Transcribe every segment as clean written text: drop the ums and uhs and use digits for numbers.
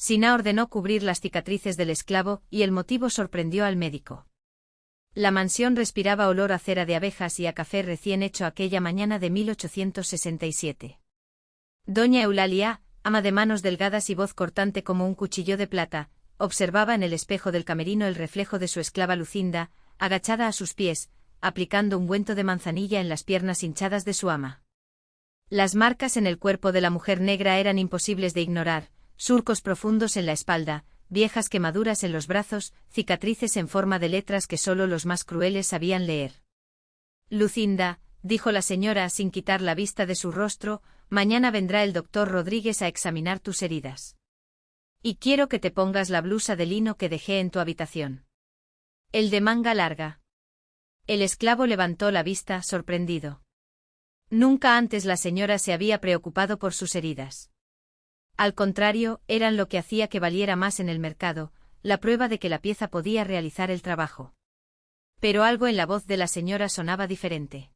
Sina ordenó cubrir las cicatrices del esclavo y el motivo sorprendió al médico. La mansión respiraba olor a cera de abejas y a café recién hecho aquella mañana de 1867. Doña Eulalia, ama de manos delgadas y voz cortante como un cuchillo de plata, observaba en el espejo del camerino el reflejo de su esclava Lucinda, agachada a sus pies, aplicando ungüento de manzanilla en las piernas hinchadas de su ama. Las marcas en el cuerpo de la mujer negra eran imposibles de ignorar, surcos profundos en la espalda, viejas quemaduras en los brazos, cicatrices en forma de letras que solo los más crueles sabían leer. Lucinda, dijo la señora sin quitar la vista de su rostro, mañana vendrá el doctor Rodríguez a examinar tus heridas. Y quiero que te pongas la blusa de lino que dejé en tu habitación. El de manga larga. El esclavo levantó la vista, sorprendido. Nunca antes la señora se había preocupado por sus heridas. Al contrario, eran lo que hacía que valiera más en el mercado, la prueba de que la pieza podía realizar el trabajo. Pero algo en la voz de la señora sonaba diferente.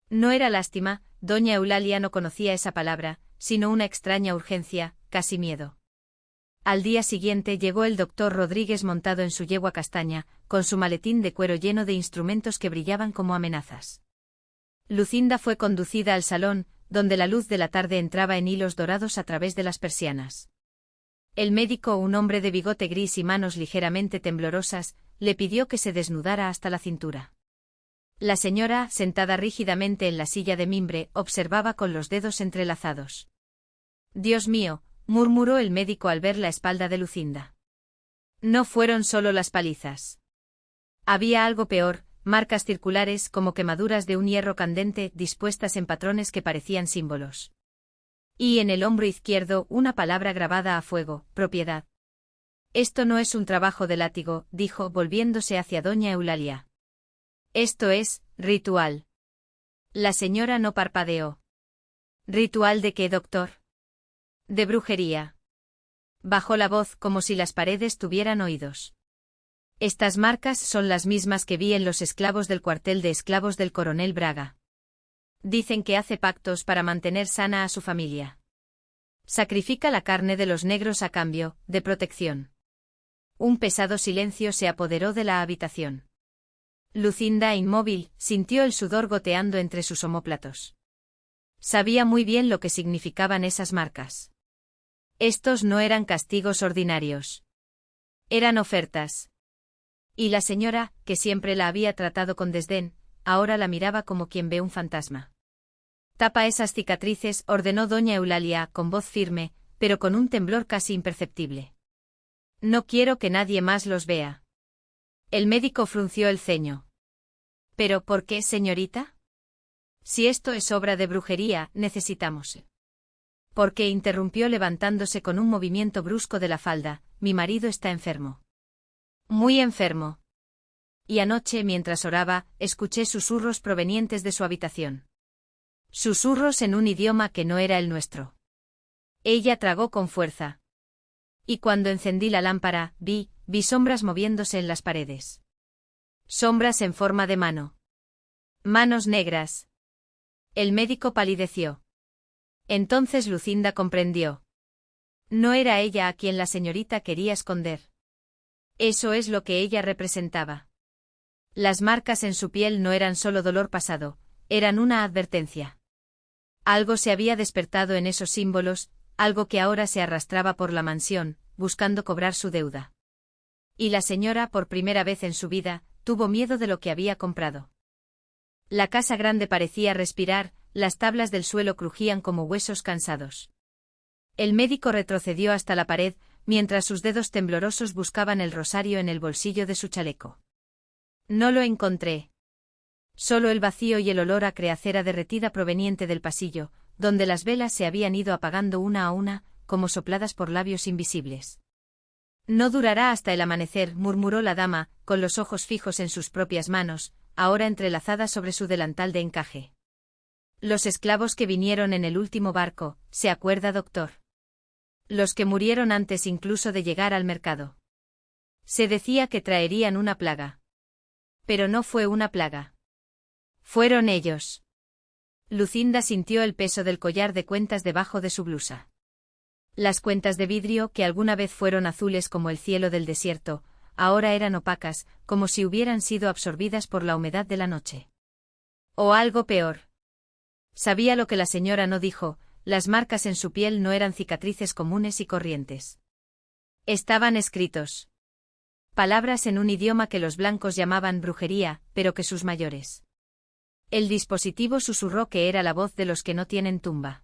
No era lástima, doña Eulalia no conocía esa palabra, sino una extraña urgencia, casi miedo. Al día siguiente llegó el doctor Rodríguez montado en su yegua castaña, con su maletín de cuero lleno de instrumentos que brillaban como amenazas. Lucinda fue conducida al salón, donde la luz de la tarde entraba en hilos dorados a través de las persianas. El médico, un hombre de bigote gris y manos ligeramente temblorosas, le pidió que se desnudara hasta la cintura. La señora, sentada rígidamente en la silla de mimbre, observaba con los dedos entrelazados. «Dios mío», murmuró el médico al ver la espalda de Lucinda. No fueron solo las palizas. Había algo peor, marcas circulares como quemaduras de un hierro candente dispuestas en patrones que parecían símbolos. Y en el hombro izquierdo una palabra grabada a fuego, propiedad. Esto no es un trabajo de látigo, dijo volviéndose hacia doña Eulalia. Esto es, ritual. La señora no parpadeó. ¿Ritual de qué, doctor? De brujería. Bajó la voz como si las paredes tuvieran oídos. Estas marcas son las mismas que vi en los esclavos del cuartel de esclavos del coronel Braga. Dicen que hace pactos para mantener sana a su familia. Sacrifica la carne de los negros a cambio de protección. Un pesado silencio se apoderó de la habitación. Lucinda, inmóvil, sintió el sudor goteando entre sus omóplatos. Sabía muy bien lo que significaban esas marcas. Estos no eran castigos ordinarios. Eran ofertas. Y la señora, que siempre la había tratado con desdén, ahora la miraba como quien ve un fantasma. «Tapa esas cicatrices», ordenó doña Eulalia con voz firme, pero con un temblor casi imperceptible. «No quiero que nadie más los vea». El médico frunció el ceño. «¿Pero por qué, señorita? Si esto es obra de brujería, necesitamos». «¿Por qué?», interrumpió levantándose con un movimiento brusco de la falda, «mi marido está enfermo». «Muy enfermo». Y anoche, mientras oraba, escuché susurros provenientes de su habitación. Susurros en un idioma que no era el nuestro. Ella tragó con fuerza. Y cuando encendí la lámpara, vi sombras moviéndose en las paredes. Sombras en forma de mano. Manos negras. El médico palideció. Entonces Lucinda comprendió. No era ella a quien la señorita quería esconder. Eso es lo que ella representaba. Las marcas en su piel no eran solo dolor pasado, eran una advertencia. Algo se había despertado en esos símbolos, algo que ahora se arrastraba por la mansión, buscando cobrar su deuda. Y la señora, por primera vez en su vida, tuvo miedo de lo que había comprado. La casa grande parecía respirar, las tablas del suelo crujían como huesos cansados. El médico retrocedió hasta la pared, mientras sus dedos temblorosos buscaban el rosario en el bolsillo de su chaleco. No lo encontré. Solo el vacío y el olor a creacera derretida proveniente del pasillo, donde las velas se habían ido apagando una a una, como sopladas por labios invisibles. No durará hasta el amanecer, murmuró la dama, con los ojos fijos en sus propias manos, ahora entrelazadas sobre su delantal de encaje. Los esclavos que vinieron en el último barco, ¿se acuerda, doctor? Los que murieron antes incluso de llegar al mercado. Se decía que traerían una plaga. Pero no fue una plaga. Fueron ellos. Lucinda sintió el peso del collar de cuentas debajo de su blusa. Las cuentas de vidrio, que alguna vez fueron azules como el cielo del desierto, ahora eran opacas, como si hubieran sido absorbidas por la humedad de la noche. O algo peor. Sabía lo que la señora no dijo, las marcas en su piel no eran cicatrices comunes y corrientes. Estaban escritos. Palabras en un idioma que los blancos llamaban brujería, pero que sus mayores. El dispositivo susurró que era la voz de los que no tienen tumba.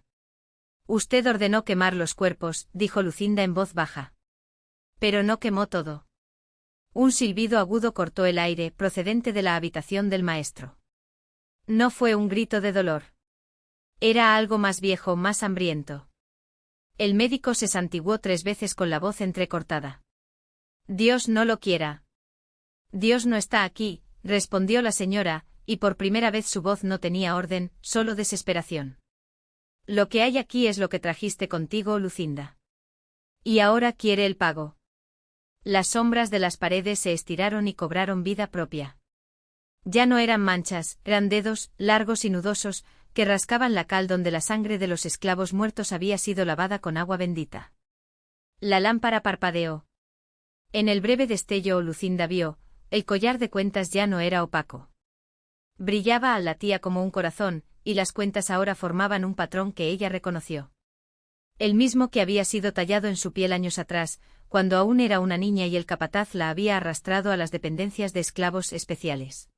Usted ordenó quemar los cuerpos, dijo Lucinda en voz baja. Pero no quemó todo. Un silbido agudo cortó el aire, procedente de la habitación del maestro. No fue un grito de dolor. Era algo más viejo, más hambriento. El médico se santiguó 3 veces con la voz entrecortada. Dios no lo quiera. Dios no está aquí, respondió la señora, y por primera vez su voz no tenía orden, solo desesperación. Lo que hay aquí es lo que trajiste contigo, Lucinda. Y ahora quiere el pago. Las sombras de las paredes se estiraron y cobraron vida propia. Ya no eran manchas, eran dedos, largos y nudosos, que rascaban la cal donde la sangre de los esclavos muertos había sido lavada con agua bendita. La lámpara parpadeó. En el breve destello Lucinda vio, el collar de cuentas ya no era opaco. Brillaba al latía como un corazón, y las cuentas ahora formaban un patrón que ella reconoció. El mismo que había sido tallado en su piel años atrás, cuando aún era una niña y el capataz la había arrastrado a las dependencias de esclavos especiales.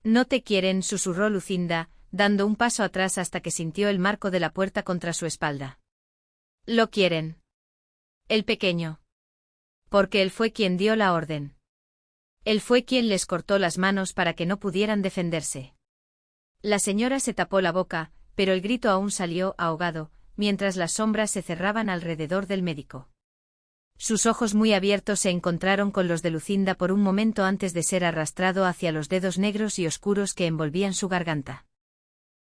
No te quieren, susurró Lucinda, dando un paso atrás hasta que sintió el marco de la puerta contra su espalda. Lo quieren. El pequeño. Porque él fue quien dio la orden. Él fue quien les cortó las manos para que no pudieran defenderse. La señora se tapó la boca, pero el grito aún salió ahogado, mientras las sombras se cerraban alrededor del médico. Sus ojos muy abiertos se encontraron con los de Lucinda por un momento antes de ser arrastrado hacia los dedos negros y oscuros que envolvían su garganta.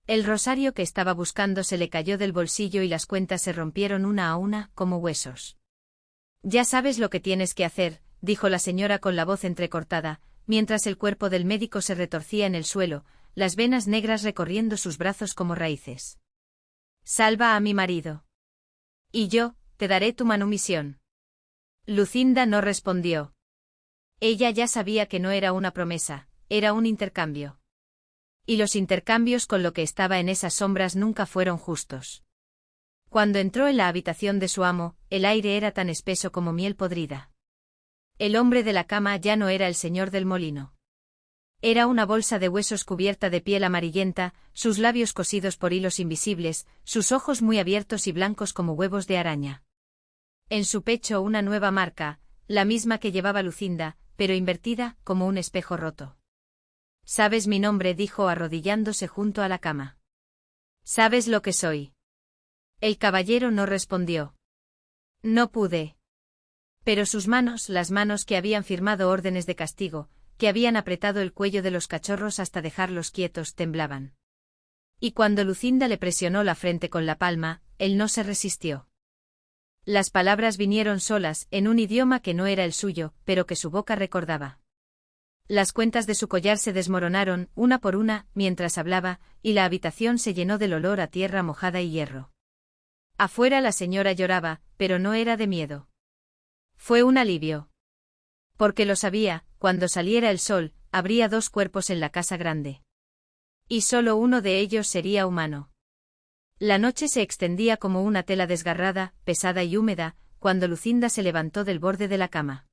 El rosario que estaba buscando se le cayó del bolsillo y las cuentas se rompieron una a una, como huesos. Ya sabes lo que tienes que hacer, dijo la señora con la voz entrecortada, mientras el cuerpo del médico se retorcía en el suelo, las venas negras recorriendo sus brazos como raíces. Salva a mi marido. Y yo, te daré tu manumisión. Lucinda no respondió. Ella ya sabía que no era una promesa, era un intercambio. Y los intercambios con lo que estaba en esas sombras nunca fueron justos. Cuando entró en la habitación de su amo, el aire era tan espeso como miel podrida. El hombre de la cama ya no era el señor del molino. Era una bolsa de huesos cubierta de piel amarillenta, sus labios cosidos por hilos invisibles, sus ojos muy abiertos y blancos como huevos de araña. En su pecho una nueva marca, la misma que llevaba Lucinda, pero invertida, como un espejo roto. «¿Sabes mi nombre?», dijo arrodillándose junto a la cama. «¿Sabes lo que soy?». El caballero no respondió. «No pude». Pero sus manos, las manos que habían firmado órdenes de castigo, que habían apretado el cuello de los cachorros hasta dejarlos quietos, temblaban. Y cuando Lucinda le presionó la frente con la palma, él no se resistió. Las palabras vinieron solas, en un idioma que no era el suyo, pero que su boca recordaba. Las cuentas de su collar se desmoronaron, una por una, mientras hablaba, y la habitación se llenó del olor a tierra mojada y hierro. Afuera la señora lloraba, pero no era de miedo. Fue un alivio. Porque lo sabía, cuando saliera el sol, habría 2 cuerpos en la casa grande. Y solo uno de ellos sería humano. La noche se extendía como una tela desgarrada, pesada y húmeda, cuando Lucinda se levantó del borde de la cama.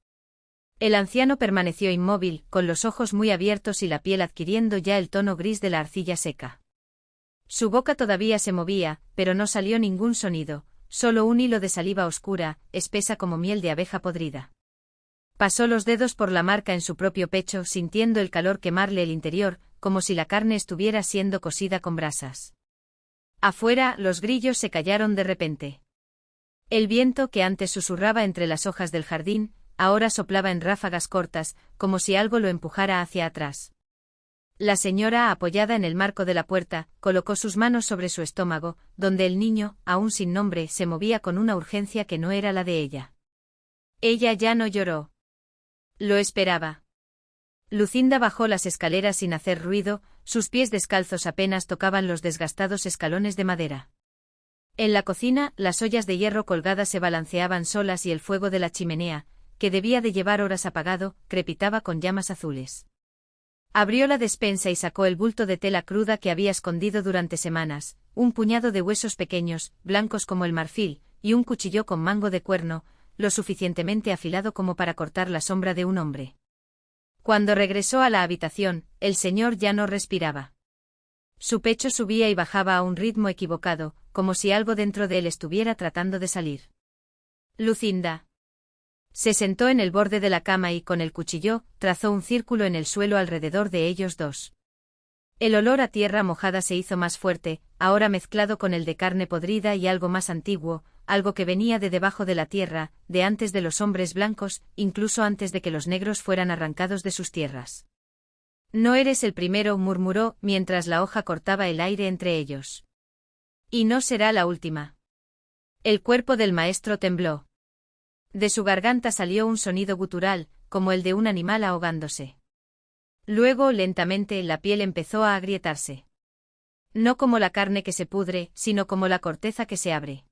El anciano permaneció inmóvil, con los ojos muy abiertos y la piel adquiriendo ya el tono gris de la arcilla seca. Su boca todavía se movía, pero no salió ningún sonido, solo un hilo de saliva oscura, espesa como miel de abeja podrida. Pasó los dedos por la marca en su propio pecho, sintiendo el calor quemarle el interior, como si la carne estuviera siendo cocida con brasas. Afuera, los grillos se callaron de repente. El viento que antes susurraba entre las hojas del jardín, ahora soplaba en ráfagas cortas, como si algo lo empujara hacia atrás. La señora, apoyada en el marco de la puerta, colocó sus manos sobre su estómago, donde el niño, aún sin nombre, se movía con una urgencia que no era la de ella. Ella ya no lloró. Lo esperaba. Lucinda bajó las escaleras sin hacer ruido, sus pies descalzos apenas tocaban los desgastados escalones de madera. En la cocina, las ollas de hierro colgadas se balanceaban solas y el fuego de la chimenea, que debía de llevar horas apagado, crepitaba con llamas azules. Abrió la despensa y sacó el bulto de tela cruda que había escondido durante semanas, un puñado de huesos pequeños, blancos como el marfil, y un cuchillo con mango de cuerno, lo suficientemente afilado como para cortar la sombra de un hombre. Cuando regresó a la habitación, el señor ya no respiraba. Su pecho subía y bajaba a un ritmo equivocado, como si algo dentro de él estuviera tratando de salir. Lucinda. Se sentó en el borde de la cama y con el cuchillo, trazó un círculo en el suelo alrededor de ellos dos. El olor a tierra mojada se hizo más fuerte, ahora mezclado con el de carne podrida y algo más antiguo, algo que venía de debajo de la tierra, de antes de los hombres blancos, incluso antes de que los negros fueran arrancados de sus tierras. No eres el primero, murmuró, mientras la hoja cortaba el aire entre ellos. Y no será la última. El cuerpo del maestro tembló. De su garganta salió un sonido gutural, como el de un animal ahogándose. Luego, lentamente, la piel empezó a agrietarse. No como la carne que se pudre, sino como la corteza que se abre.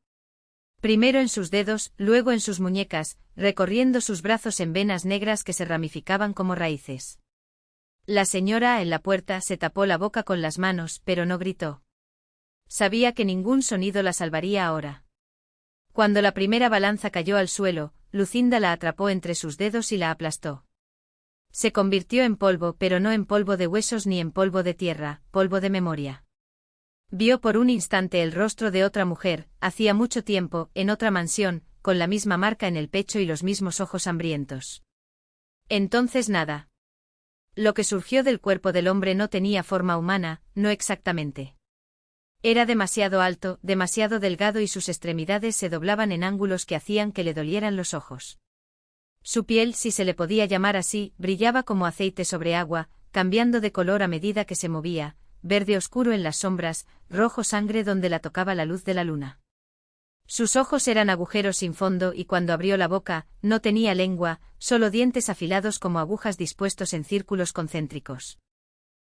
Primero en sus dedos, luego en sus muñecas, recorriendo sus brazos en venas negras que se ramificaban como raíces. La señora en la puerta se tapó la boca con las manos, pero no gritó. Sabía que ningún sonido la salvaría ahora. Cuando la primera balanza cayó al suelo, Lucinda la atrapó entre sus dedos y la aplastó. Se convirtió en polvo, pero no en polvo de huesos ni en polvo de tierra, polvo de memoria. Vio por un instante el rostro de otra mujer, hacía mucho tiempo, en otra mansión, con la misma marca en el pecho y los mismos ojos hambrientos. Entonces nada. Lo que surgió del cuerpo del hombre no tenía forma humana, no exactamente. Era demasiado alto, demasiado delgado y sus extremidades se doblaban en ángulos que hacían que le dolieran los ojos. Su piel, si se le podía llamar así, brillaba como aceite sobre agua, cambiando de color a medida que se movía, verde oscuro en las sombras, rojo sangre donde la tocaba la luz de la luna. Sus ojos eran agujeros sin fondo y cuando abrió la boca, no tenía lengua, solo dientes afilados como agujas dispuestos en círculos concéntricos.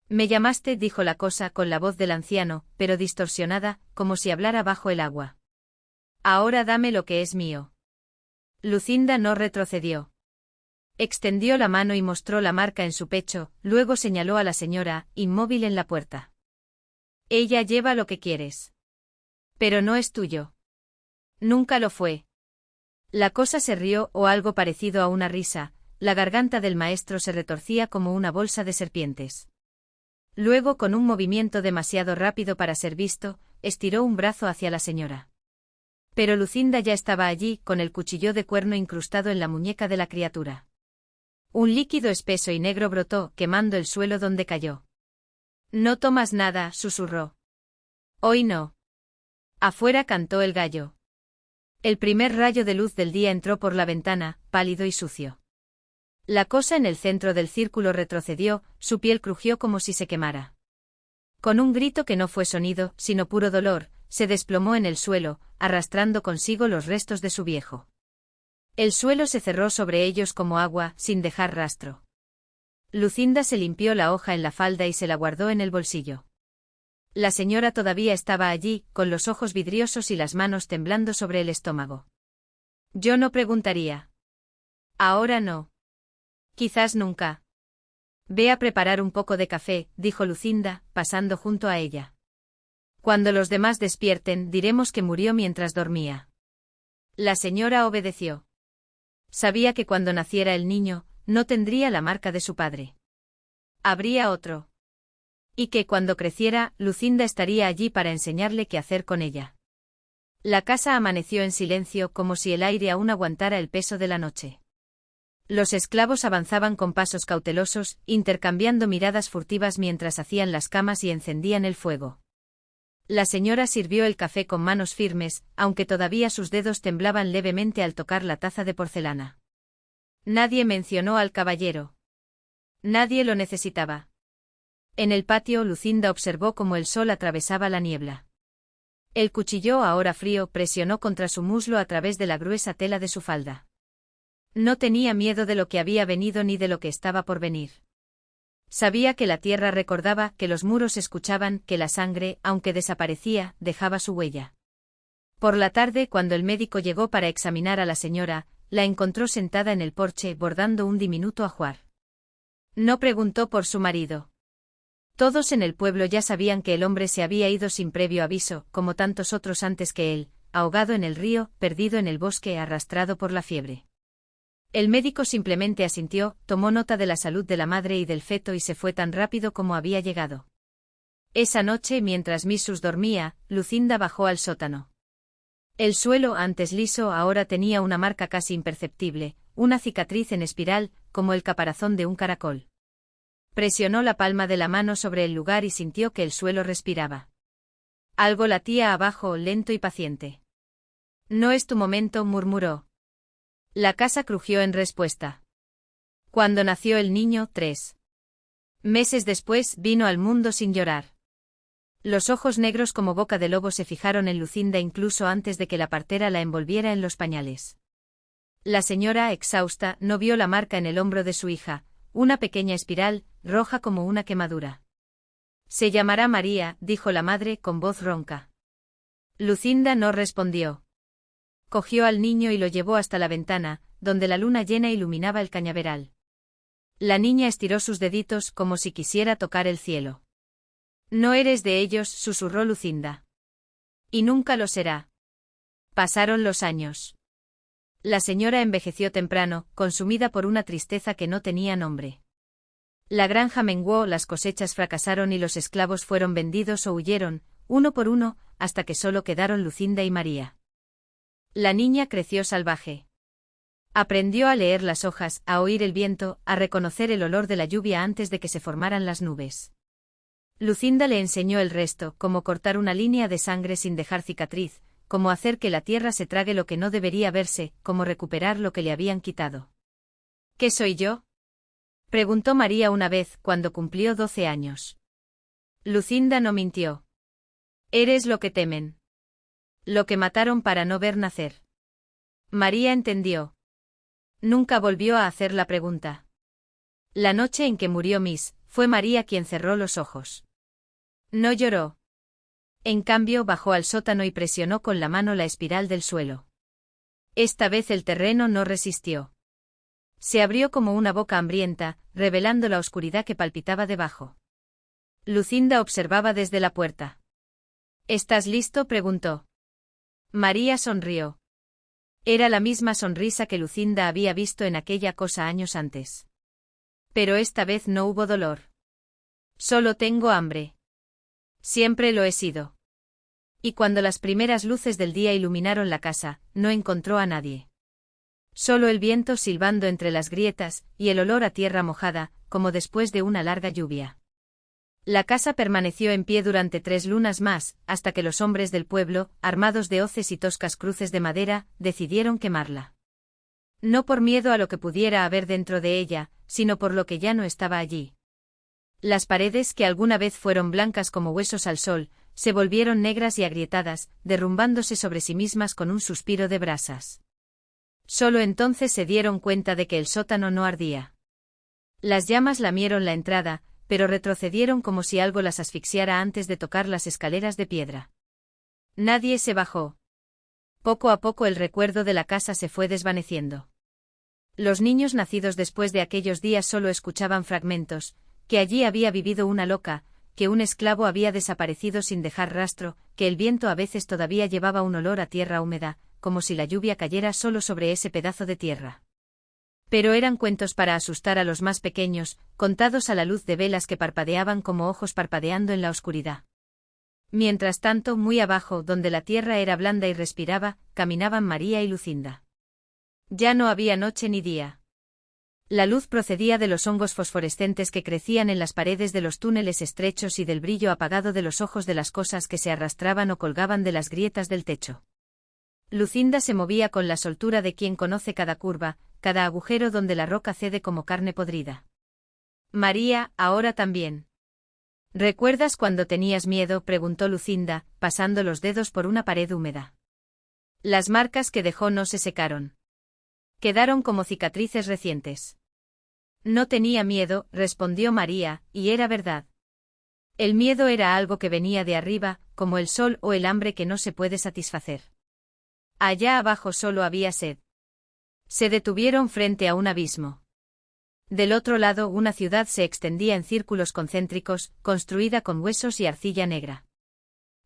Me llamaste, dijo la cosa con la voz del anciano, pero distorsionada, como si hablara bajo el agua. Ahora dame lo que es mío. Lucinda no retrocedió. Extendió la mano y mostró la marca en su pecho, luego señaló a la señora, inmóvil en la puerta. Ella lleva lo que quieres. Pero no es tuyo. Nunca lo fue. La cosa se rió o algo parecido a una risa, la garganta del maestro se retorcía como una bolsa de serpientes. Luego, con un movimiento demasiado rápido para ser visto, estiró un brazo hacia la señora. Pero Lucinda ya estaba allí, con el cuchillo de cuerno incrustado en la muñeca de la criatura. Un líquido espeso y negro brotó, quemando el suelo donde cayó. No tomas nada, susurró. Hoy no. Afuera cantó el gallo. El primer rayo de luz del día entró por la ventana, pálido y sucio. La cosa en el centro del círculo retrocedió, su piel crujió como si se quemara. Con un grito que no fue sonido, sino puro dolor, se desplomó en el suelo, arrastrando consigo los restos de su viejo. El suelo se cerró sobre ellos como agua, sin dejar rastro. Lucinda se limpió la hoja en la falda y se la guardó en el bolsillo. La señora todavía estaba allí, con los ojos vidriosos y las manos temblando sobre el estómago. Yo no preguntaría. Ahora no. Quizás nunca. Ve a preparar un poco de café, dijo Lucinda, pasando junto a ella. Cuando los demás despierten, diremos que murió mientras dormía. La señora obedeció. Sabía que cuando naciera el niño, no tendría la marca de su padre. Habría otro. Y que cuando creciera, Lucinda estaría allí para enseñarle qué hacer con ella. La casa amaneció en silencio como si el aire aún aguantara el peso de la noche. Los esclavos avanzaban con pasos cautelosos, intercambiando miradas furtivas mientras hacían las camas y encendían el fuego. La señora sirvió el café con manos firmes, aunque todavía sus dedos temblaban levemente al tocar la taza de porcelana. Nadie mencionó al caballero. Nadie lo necesitaba. En el patio, Lucinda observó cómo el sol atravesaba la niebla. El cuchillo, ahora frío, presionó contra su muslo a través de la gruesa tela de su falda. No tenía miedo de lo que había venido ni de lo que estaba por venir. Sabía que la tierra recordaba, que los muros escuchaban, que la sangre, aunque desaparecía, dejaba su huella. Por la tarde, cuando el médico llegó para examinar a la señora, la encontró sentada en el porche bordando un diminuto ajuar. No preguntó por su marido. Todos en el pueblo ya sabían que el hombre se había ido sin previo aviso, como tantos otros antes que él, ahogado en el río, perdido en el bosque, arrastrado por la fiebre. El médico simplemente asintió, tomó nota de la salud de la madre y del feto y se fue tan rápido como había llegado. Esa noche, mientras Missus dormía, Lucinda bajó al sótano. El suelo, antes liso, ahora tenía una marca casi imperceptible, una cicatriz en espiral, como el caparazón de un caracol. Presionó la palma de la mano sobre el lugar y sintió que el suelo respiraba. Algo latía abajo, lento y paciente. No es tu momento, murmuró. La casa crujió en respuesta. Cuando nació el niño, 3 meses después, vino al mundo sin llorar. Los ojos negros como boca de lobo se fijaron en Lucinda incluso antes de que la partera la envolviera en los pañales. La señora, exhausta, no vio la marca en el hombro de su hija, una pequeña espiral, roja como una quemadura. Se llamará María, dijo la madre con voz ronca. Lucinda no respondió. Cogió al niño y lo llevó hasta la ventana, donde la luna llena iluminaba el cañaveral. La niña estiró sus deditos como si quisiera tocar el cielo. No eres de ellos, susurró Lucinda. Y nunca lo será. Pasaron los años. La señora envejeció temprano, consumida por una tristeza que no tenía nombre. La granja menguó, las cosechas fracasaron y los esclavos fueron vendidos o huyeron, uno por uno, hasta que solo quedaron Lucinda y María. La niña creció salvaje. Aprendió a leer las hojas, a oír el viento, a reconocer el olor de la lluvia antes de que se formaran las nubes. Lucinda le enseñó el resto, cómo cortar una línea de sangre sin dejar cicatriz, cómo hacer que la tierra se trague lo que no debería verse, cómo recuperar lo que le habían quitado. ¿Qué soy yo?, preguntó María una vez, cuando cumplió 12 años. Lucinda no mintió. Eres lo que temen. Lo que mataron para no ver nacer. María entendió. Nunca volvió a hacer la pregunta. La noche en que murió Miss, fue María quien cerró los ojos. No lloró. En cambio, bajó al sótano y presionó con la mano la espiral del suelo. Esta vez el terreno no resistió. Se abrió como una boca hambrienta, revelando la oscuridad que palpitaba debajo. Lucinda observaba desde la puerta. ¿Estás listo?, preguntó. María sonrió. Era la misma sonrisa que Lucinda había visto en aquella cosa años antes. Pero esta vez no hubo dolor. Solo tengo hambre. Siempre lo he sido. Y cuando las primeras luces del día iluminaron la casa, no encontró a nadie. Solo el viento silbando entre las grietas, y el olor a tierra mojada, como después de una larga lluvia. La casa permaneció en pie durante 3 lunas más, hasta que los hombres del pueblo, armados de hoces y toscas cruces de madera, decidieron quemarla. No por miedo a lo que pudiera haber dentro de ella, sino por lo que ya no estaba allí. Las paredes, que alguna vez fueron blancas como huesos al sol, se volvieron negras y agrietadas, derrumbándose sobre sí mismas con un suspiro de brasas. Solo entonces se dieron cuenta de que el sótano no ardía. Las llamas lamieron la entrada, pero retrocedieron como si algo las asfixiara antes de tocar las escaleras de piedra. Nadie se bajó. Poco a poco el recuerdo de la casa se fue desvaneciendo. Los niños nacidos después de aquellos días solo escuchaban fragmentos, que allí había vivido una loca, que un esclavo había desaparecido sin dejar rastro, que el viento a veces todavía llevaba un olor a tierra húmeda, como si la lluvia cayera solo sobre ese pedazo de tierra. Pero eran cuentos para asustar a los más pequeños, contados a la luz de velas que parpadeaban como ojos parpadeando en la oscuridad. Mientras tanto, muy abajo, donde la tierra era blanda y respiraba, caminaban María y Lucinda. Ya no había noche ni día. La luz procedía de los hongos fosforescentes que crecían en las paredes de los túneles estrechos y del brillo apagado de los ojos de las cosas que se arrastraban o colgaban de las grietas del techo. Lucinda se movía con la soltura de quien conoce cada curva, cada agujero donde la roca cede como carne podrida. María, ahora también. ¿Recuerdas cuando tenías miedo?, preguntó Lucinda, pasando los dedos por una pared húmeda. Las marcas que dejó no se secaron. Quedaron como cicatrices recientes. No tenía miedo, respondió María, y era verdad. El miedo era algo que venía de arriba, como el sol o el hambre que no se puede satisfacer. Allá abajo solo había sed. Se detuvieron frente a un abismo. Del otro lado una ciudad se extendía en círculos concéntricos, construida con huesos y arcilla negra.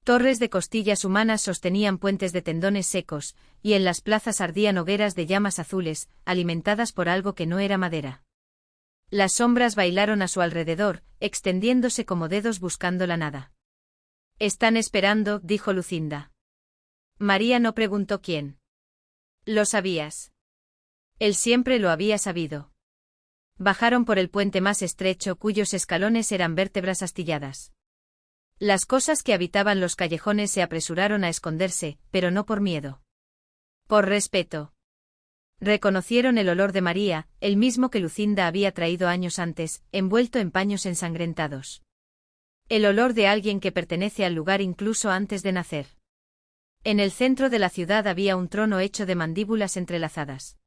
Torres de costillas humanas sostenían puentes de tendones secos, y en las plazas ardían hogueras de llamas azules, alimentadas por algo que no era madera. Las sombras bailaron a su alrededor, extendiéndose como dedos buscando la nada. «Están esperando», dijo Lucinda. María no preguntó quién. «Lo sabías». Él siempre lo había sabido. Bajaron por el puente más estrecho cuyos escalones eran vértebras astilladas. Las cosas que habitaban los callejones se apresuraron a esconderse, pero no por miedo. Por respeto. Reconocieron el olor de María, el mismo que Lucinda había traído años antes, envuelto en paños ensangrentados. El olor de alguien que pertenece al lugar incluso antes de nacer. En el centro de la ciudad había un trono hecho de mandíbulas entrelazadas.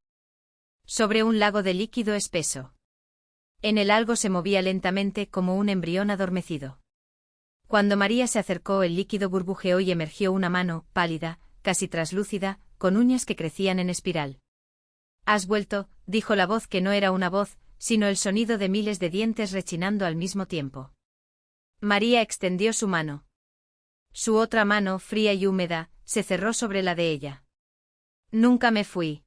Sobre un lago de líquido espeso. En el algo se movía lentamente como un embrión adormecido. Cuando María se acercó el líquido burbujeó y emergió una mano, pálida, casi traslúcida, con uñas que crecían en espiral. «Has vuelto», dijo la voz que no era una voz, sino el sonido de miles de dientes rechinando al mismo tiempo. María extendió su mano. Su otra mano, fría y húmeda, se cerró sobre la de ella. «Nunca me fui».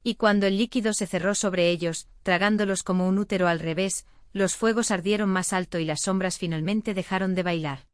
Y cuando el líquido se cerró sobre ellos, tragándolos como un útero al revés, los fuegos ardieron más alto y las sombras finalmente dejaron de bailar.